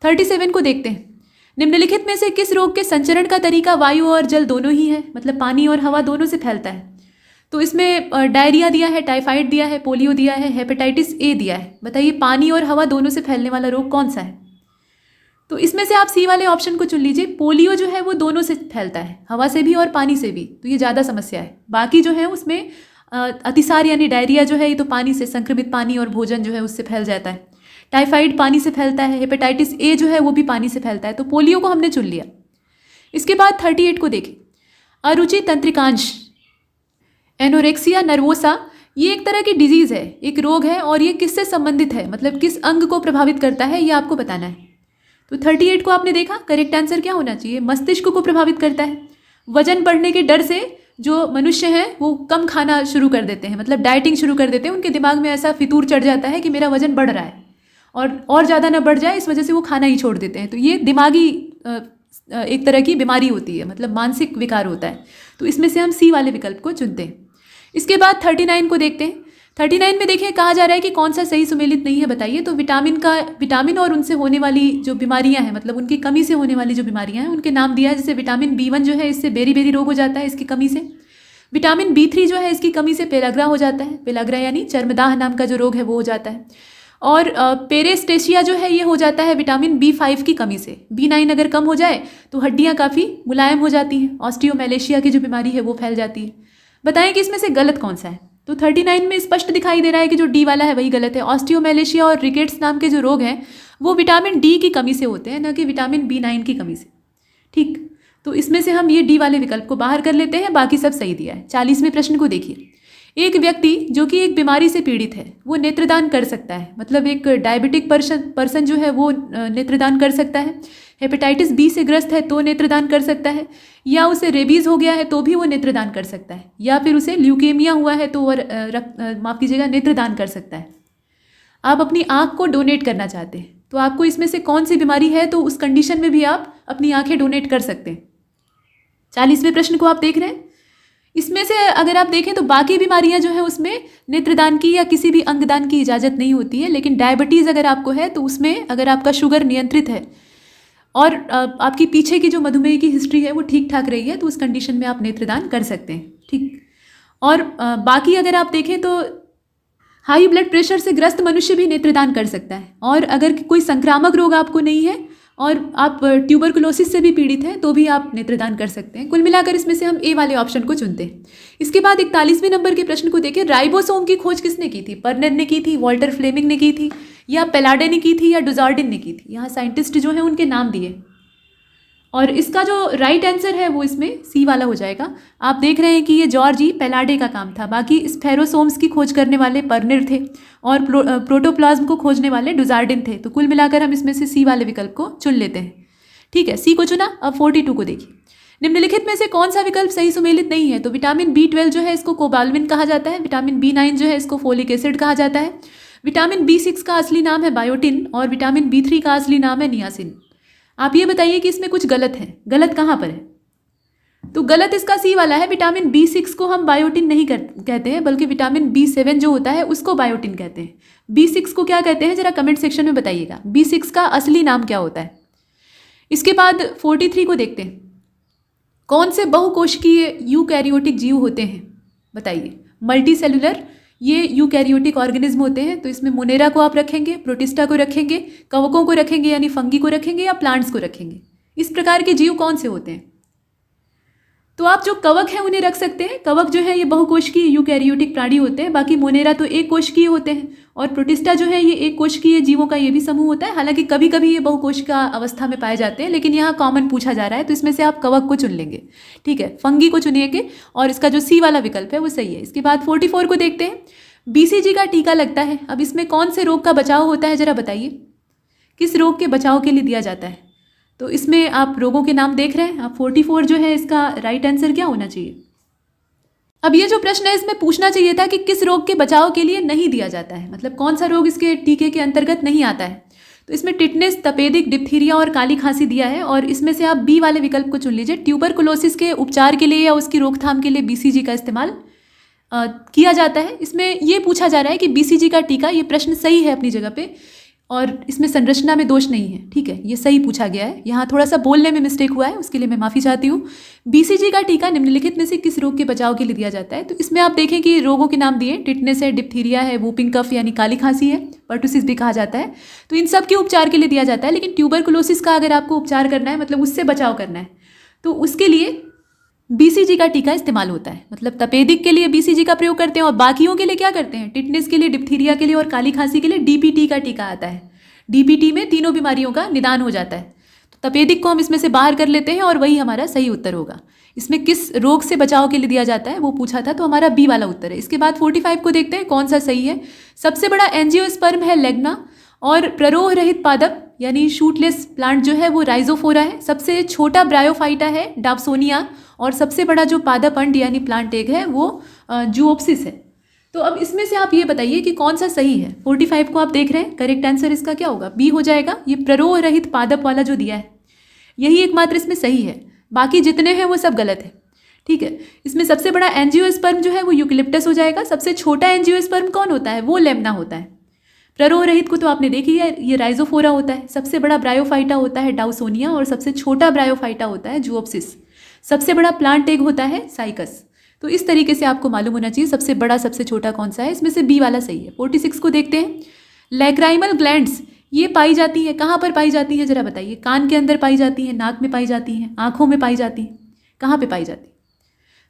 37 को देखते हैं। निम्नलिखित में से किस रोग के संचरण का तरीका वायु और जल दोनों ही है, मतलब पानी और हवा दोनों से फैलता है? तो इसमें डायरिया दिया है, टाइफाइड दिया है, पोलियो दिया है, हेपेटाइटिस ए दिया है। बताइए पानी और हवा दोनों से फैलने वाला रोग कौन सा है? तो इसमें से आप सी वाले ऑप्शन को चुन लीजिए। पोलियो जो है वो दोनों से फैलता है, हवा से भी और पानी से भी, तो ये ज़्यादा समस्या है। बाकी जो है उसमें अतिसार यानी डायरिया जो है ये तो पानी से, संक्रमित पानी और भोजन जो है उससे फैल जाता है। टाइफाइड पानी से फैलता है, हेपेटाइटिस ए जो है वो भी पानी से फैलता है। तो पोलियो को हमने चुन लिया। इसके बाद 38 को देखें। अरुचि तंत्रिकांश, एनोरेक्सिया नर्वोसा, ये एक तरह की डिजीज़ है, एक रोग है, और ये किससे संबंधित है, मतलब किस अंग को प्रभावित करता है, ये आपको बताना है। तो 38 को आपने देखा, करेक्ट आंसर क्या होना चाहिए? मस्तिष्क को प्रभावित करता है। वजन बढ़ने के डर से जो मनुष्य हैं वो कम खाना शुरू कर देते हैं, मतलब डाइटिंग शुरू कर देते हैं। उनके दिमाग में ऐसा फितूर चढ़ जाता है कि मेरा वजन बढ़ रहा है, और ज़्यादा ना बढ़ जाए, इस वजह से वो खाना ही छोड़ देते हैं। तो ये दिमागी एक तरह की बीमारी होती है, मतलब मानसिक विकार होता है। तो इसमें से हम सी वाले विकल्प को चुनते हैं। इसके बाद 39 को देखते हैं। 39 में देखिए कहा जा रहा है कि कौन सा सही सुमेलित नहीं है बताइए। तो विटामिन और उनसे होने वाली जो बीमारियां हैं, मतलब उनकी कमी से होने वाली जो बीमारियां हैं, उनके नाम दिया है। जैसे विटामिन B1 जो है, इससे बेरी बेरी रोग हो जाता है इसकी कमी से। विटामिन B3 जो है, इसकी कमी से पेलाग्रा हो जाता है। पेलाग्रा यानी चर्मदाह नाम का जो रोग है वो हो जाता है। और पेरेस्टेशिया जो है ये हो जाता है विटामिन B5 की कमी से। B9 अगर कम हो जाए तो हड्डियाँ काफ़ी मुलायम हो जाती हैं। ऑस्टियोमेलेशिया की जो बीमारी है वो फैल जाती है। बताएं कि इसमें से गलत कौन सा है। तो 39 में स्पष्ट दिखाई दे रहा है कि जो डी वाला है वही गलत है। ऑस्टियोमेलेशिया और रिकेट्स नाम के जो रोग हैं वो विटामिन डी की कमी से होते हैं, न कि विटामिन B9 की कमी से। ठीक, तो इसमें से हम ये डी वाले विकल्प को बाहर कर लेते हैं, बाकी सब सही दिया है। 40वें प्रश्न को देखिए। एक व्यक्ति जो कि एक बीमारी से पीड़ित है वो नेत्रदान कर सकता है, मतलब एक डायबिटिक पर्सन जो है वो नेत्रदान कर सकता है। हेपेटाइटिस बी से ग्रस्त है तो नेत्रदान कर सकता है, या उसे रेबीज़ हो गया है तो भी वो नेत्रदान कर सकता है, या फिर उसे ल्यूकेमिया हुआ है तो वो माफ़ कीजिएगा नेत्रदान कर सकता है। आप अपनी आँख को डोनेट करना चाहते हैं तो आपको इसमें से कौन सी बीमारी है, तो उस कंडीशन में भी आप अपनी आँखें डोनेट कर सकते हैं। 40वें प्रश्न को आप देख रहे हैं। इसमें से अगर आप देखें तो बाकी बीमारियां जो है उसमें नेत्रदान की या किसी भी अंगदान की इजाज़त नहीं होती है, लेकिन डायबिटीज़ अगर आपको है तो उसमें अगर आपका शुगर नियंत्रित है और आपकी पीछे की जो मधुमेह की हिस्ट्री है वो ठीक ठाक रही है तो उस कंडीशन में आप नेत्रदान कर सकते हैं। ठीक, और बाकी अगर आप देखें तो हाई ब्लड प्रेशर से ग्रस्त मनुष्य भी नेत्रदान कर सकता है, और अगर कोई संक्रामक रोग आपको नहीं है और आप ट्यूबरकुलोसिस से भी पीड़ित हैं तो भी आप नेत्रदान कर सकते हैं। कुल मिलाकर इसमें से हम ए वाले ऑप्शन को चुनते हैं। इसके बाद 41वें नंबर के प्रश्न को देखें। राइबोसोम की खोज किसने की थी? पर्नेर ने की थी, वॉल्टर फ्लेमिंग ने की थी, या पेलाडे ने की थी, या डुजार्डिन ने की थी? यहाँ साइंटिस्ट जो हैं उनके नाम दिए, और इसका जो राइट आंसर है वो इसमें सी वाला हो जाएगा। आप देख रहे हैं कि ये जॉर्ज ई पेलाडे का काम था, बाकी स्फेरोसोम्स की खोज करने वाले पर्नेर थे और प्रोटोप्लाज्म को खोजने वाले डुजार्डिन थे। तो कुल मिलाकर हम इसमें से सी वाले विकल्प को चुन लेते हैं। ठीक है, सी को चुना। अब 42 को देखिए। निम्नलिखित में से कौन सा विकल्प सही सुमेलित नहीं है? तो विटामिन B12 जो है इसको कोबाल्मिन कहा जाता है, विटामिन B9 जो है इसको फोलिक एसिड कहा जाता है, विटामिन B6 का असली नाम है बायोटिन, और विटामिन B3 का असली नाम है नियासिन। आप ये बताइए कि इसमें कुछ गलत है। गलत कहाँ पर है? तो गलत इसका सी वाला है। विटामिन B6 को हम बायोटिन नहीं कहते हैं, बल्कि विटामिन B7 जो होता है उसको बायोटिन कहते हैं। B6 को क्या कहते हैं जरा कमेंट सेक्शन में बताइएगा। B6 का असली नाम क्या होता है? इसके बाद 43 को देखते हैं। कौन से बहुकोशिकीय यूकैरियोटिक जीव होते हैं बताइए। मल्टी सेलुलर ये यूकैरियोटिक ऑर्गेनिज्म होते हैं। तो इसमें मोनेरा को आप रखेंगे, प्रोटिस्टा को रखेंगे, कवकों को रखेंगे यानी फंगी को रखेंगे, या प्लांट्स को रखेंगे। इस प्रकार के जीव कौन से होते हैं? तो आप जो कवक हैं उन्हें रख सकते हैं। कवक जो है ये बहुकोशिकीय यूकैरियोटिक प्राणी होते हैं। बाकी मोनेरा तो एक कोशिकीय होते हैं, और प्रोटिस्टा जो है ये एक कोशिकीय जीवों का ये भी समूह होता है। हालांकि कभी कभी ये बहुकोशिका अवस्था में पाए जाते हैं, लेकिन यहाँ कॉमन पूछा जा रहा है तो इसमें से आप कवक को चुन लेंगे। ठीक है, फंगी को चुनिएगे, और इसका जो सी वाला विकल्प है वो सही है। इसके बाद 44 को देखते हैं। BCG का टीका लगता है। अब इसमें कौन से रोग का बचाव होता है जरा बताइए। किस रोग के बचाव के लिए दिया जाता है? तो इसमें आप रोगों के नाम देख रहे हैं। आप 44 जो है इसका राइट आंसर क्या होना चाहिए? अब ये जो प्रश्न है इसमें पूछना चाहिए था कि किस रोग के बचाव के लिए नहीं दिया जाता है, मतलब कौन सा रोग इसके टीके के अंतर्गत नहीं आता है। तो इसमें टिटनेस, तपेदिक, डिप्थीरिया और काली खांसी दिया है, और इसमें से आप बी वाले विकल्प को चुन लीजिए। ट्यूबरकुलोसिस के उपचार के लिए या उसकी रोकथाम के लिए BCG का इस्तेमाल किया जाता है। इसमें ये पूछा जा रहा है कि BCG का टीका, ये प्रश्न सही है अपनी जगह पे, और इसमें संरचना में दोष नहीं है। ठीक है, ये सही पूछा गया है। यहाँ थोड़ा सा बोलने में मिस्टेक हुआ है, उसके लिए मैं माफ़ी चाहती हूँ। BCG का टीका निम्नलिखित में से किस रोग के बचाव के लिए दिया जाता है? तो इसमें आप देखें कि रोगों के नाम दिए, टिटनेस है, डिप्थीरिया है, वूपिंग कफ यानी काली खांसी है, पर्टुसिस भी कहा जाता है। तो इन सब के उपचार के लिए दिया जाता है। लेकिन ट्यूबरकुलोसिस का अगर आपको उपचार करना है, मतलब उससे बचाव करना है, तो उसके लिए BCG का टीका इस्तेमाल होता है। मतलब तपेदिक के लिए BCG का प्रयोग करते हैं, और बाकियों के लिए क्या करते हैं? टिटनेस के लिए, डिप्थीरिया के लिए और काली खांसी के लिए DPT का टीका आता है। DPT में तीनों बीमारियों का निदान हो जाता है। तो तपेदिक को हम इसमें से बाहर कर लेते हैं, और वही हमारा सही उत्तर होगा। इसमें किस रोग से बचाव के लिए दिया जाता है वो पूछा था, तो हमारा बी वाला उत्तर है। इसके बाद 45 को देखते हैं कौन सा सही है। सबसे बड़ा एंजियोस्पर्म है लेग्ना, और प्ररोह रहित पादप यानी शूटलेस प्लांट जो है वो राइजोफोरा है। सबसे छोटा ब्रायोफाइटा है डाप्सोनिया, और सबसे बड़ा जो पादप अंड यानी प्लांट एग है वो जूओप्सिस है। तो अब इसमें से आप ये बताइए कि कौन सा सही है। 45 को आप देख रहे हैं, करेक्ट आंसर इसका क्या होगा, बी हो जाएगा। ये प्ररोह रहित पादप वाला जो दिया है यही एकमात्र इसमें सही है, बाकी जितने हैं वो सब गलत है। ठीक है, इसमें सबसे बड़ा एंजियोस्पर्म जो है वो यूकेलिप्टस हो जाएगा। सबसे छोटा एंजियोस्पर्म कौन होता है, वो लेमना होता है। प्ररोह रहित को तो आपने देखी है, ये राइजोफोरा होता है। सबसे बड़ा ब्रायोफाइटा होता है डाउसोनिया, और सबसे छोटा ब्रायोफाइटा होता है जूओप्सिस। सबसे बड़ा प्लांट एग होता है साइकस। तो इस तरीके से आपको मालूम होना चाहिए सबसे बड़ा सबसे छोटा कौन सा है। इसमें से बी वाला सही है। 46 को देखते हैं। लैक्राइमल ग्लैंड्स ये पाई जाती है, कहाँ पर पाई जाती है जरा बताइए। कान के अंदर पाई जाती है, नाक में पाई जाती है, आँखों में पाई जाती है, कहाँ पे पाई जाती है,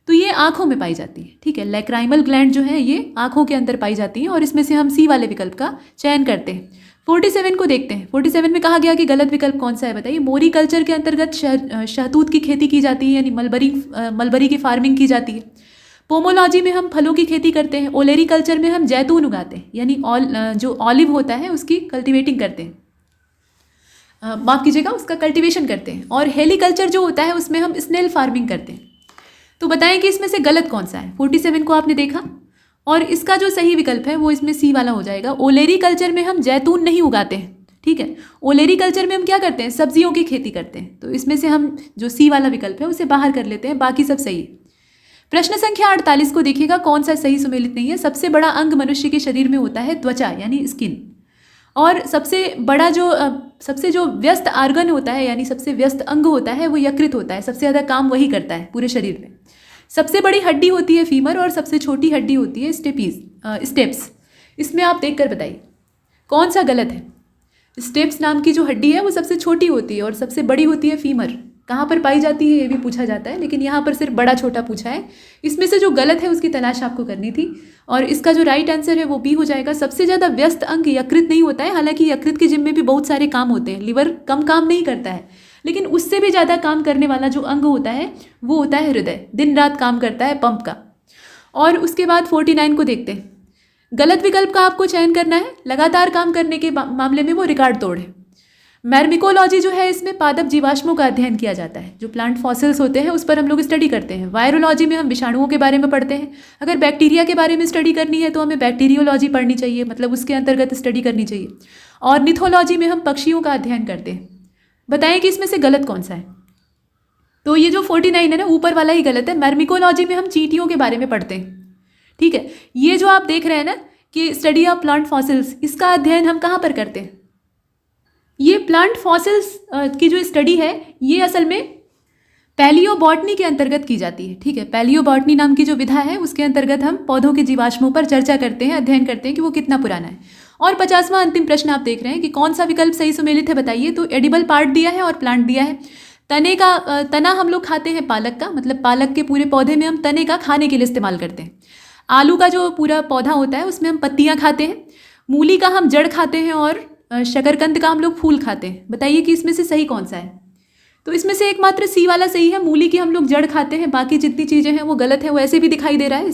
तो ये आँखों में पाई जाती है। ठीक है, लैक्राइमल ग्लैंड जो है ये आँखों के अंदर पाई जाती है, और इसमें से हम सी वाले विकल्प का चयन करते हैं। 47 को देखते हैं। 47 में कहा गया कि गलत विकल्प कौन सा है बताइए। मोरी कल्चर के अंतर्गत शहतूत की खेती की जाती है, यानी मलबरी की फार्मिंग की जाती है। पोमोलॉजी में हम फलों की खेती करते हैं। ओलेरी कल्चर में हम जैतून उगाते हैं, यानी जो ऑलिव होता है उसकी कल्टीवेटिंग करते हैं, माफ़ कीजिएगा उसका कल्टीवेशन करते हैं। और हेलीकल्चर जो होता है उसमें हम स्नेल फार्मिंग करते हैं। तो बताएं कि इसमें से गलत कौन सा है। 47 को आपने देखा, और इसका जो सही विकल्प है वो इसमें सी वाला हो जाएगा। ओलेरी कल्चर में हम जैतून नहीं उगाते हैं। ठीक है, ओलेरी कल्चर में हम क्या करते हैं, सब्जियों की खेती करते हैं। तो इसमें से हम जो सी वाला विकल्प है उसे बाहर कर लेते हैं, बाकी सब सही है। प्रश्न संख्या 48 को देखिएगा, कौन सा सही सुमेलित नहीं है। सबसे बड़ा अंग मनुष्य के शरीर में होता है त्वचा, यानी स्किन। और सबसे जो व्यस्त आर्गन होता है, यानी सबसे व्यस्त अंग होता है वो यकृत होता है। सबसे ज़्यादा काम वही करता है पूरे शरीर में। सबसे बड़ी हड्डी होती है फीमर, और सबसे छोटी हड्डी होती है स्टेप्स। इसमें आप देखकर बताइए कौन सा गलत है। स्टेप्स नाम की जो हड्डी है वो सबसे छोटी होती है, और सबसे बड़ी होती है फीमर। कहाँ पर पाई जाती है ये भी पूछा जाता है, लेकिन यहाँ पर सिर्फ बड़ा छोटा पूछा है। इसमें से जो गलत है उसकी तलाश आपको करनी थी, और इसका जो राइट आंसर है वो बी हो जाएगा। सबसे ज़्यादा व्यस्त अंग यकृत नहीं होता है, हालांकि यकृत के जिम में भी बहुत सारे काम होते हैं। लिवर कम काम नहीं करता है, लेकिन उससे भी ज़्यादा काम करने वाला जो अंग होता है वो होता है हृदय। दिन रात काम करता है पंप का। और उसके बाद 49 को देखते हैं। गलत विकल्प का आपको चयन करना है। लगातार काम करने के मामले में वो रिकॉर्ड तोड़ है। मैर्मिकोलॉजी जो है इसमें पादप जीवाश्मों का अध्ययन किया जाता है। जो प्लांट फॉसिल्स होते हैं उस पर हम लोग स्टडी करते हैं। वायरोलॉजी में हम विषाणुओं के बारे में पढ़ते हैं। अगर बैक्टीरिया के बारे में स्टडी करनी है तो हमें बैक्टीरियोलॉजी पढ़नी चाहिए, मतलब उसके अंतर्गत स्टडी करनी चाहिए। और निथोलॉजी में हम पक्षियों का अध्ययन करते हैं। बताएं कि इसमें से गलत कौन सा है। तो ये जो 49 है ना, ऊपर वाला ही गलत है। मैर्मिकोलॉजी में हम चींटियों के बारे में पढ़ते हैं। ठीक है, ये जो आप देख रहे हैं ना कि स्टडी ऑफ प्लांट फॉसिल्स, इसका अध्ययन हम कहाँ पर करते हैं। ये प्लांट फॉसिल्स की जो स्टडी है ये असल में पैलियोबॉटनी के अंतर्गत की जाती है। ठीक है, पैलियोबॉटनी नाम की जो विधा है उसके अंतर्गत हम पौधों के जीवाश्मों पर चर्चा करते हैं, अध्ययन करते हैं कि वो कितना पुराना है। और 50वां अंतिम प्रश्न आप देख रहे हैं कि कौन सा विकल्प सही सुमेलित है बताइए। तो एडिबल पार्ट दिया है और प्लांट दिया है। तना हम लोग खाते हैं पालक का, मतलब पालक के पूरे पौधे में हम तने का खाने के लिए इस्तेमाल करते हैं। आलू का जो पूरा पौधा होता है उसमें हम पत्तियाँ खाते हैं। मूली का हम जड़ खाते हैं, और शकरकंद का हम लोग फूल खाते हैं। बताइए कि इसमें से सही कौन सा है। तो इसमें से एकमात्र सी वाला सही है। मूली की हम लोग जड़ खाते हैं, बाकी जितनी चीज़ें हैं वो गलत है। वो ऐसे भी दिखाई दे रहा है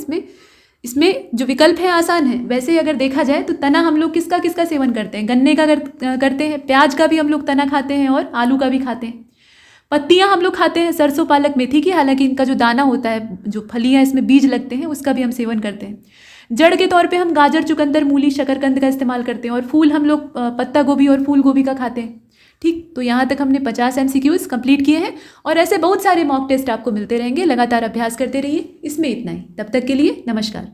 इसमें जो विकल्प है आसान है। वैसे अगर देखा जाए तो तना हम लोग किसका किसका सेवन करते हैं, गन्ने का करते हैं, प्याज का भी हम लोग तना खाते हैं, और आलू का भी खाते हैं। पत्तियां हम लोग खाते हैं सरसों पालक मेथी की, हालांकि इनका जो दाना होता है, जो फलियां इसमें बीज लगते हैं, उसका भी हम सेवन करते हैं। जड़ के तौर पे हम गाजर, चुकंदर, मूली, शकरकंद का इस्तेमाल करते हैं। और फूल हम लोग पत्ता गोभी और फूल गोभी का खाते हैं। ठीक, तो यहाँ तक हमने 50 MCQs कंप्लीट किए हैं, और ऐसे बहुत सारे मॉक टेस्ट आपको मिलते रहेंगे। लगातार अभ्यास करते रहिए। इसमें इतना ही, तब तक के लिए नमस्कार।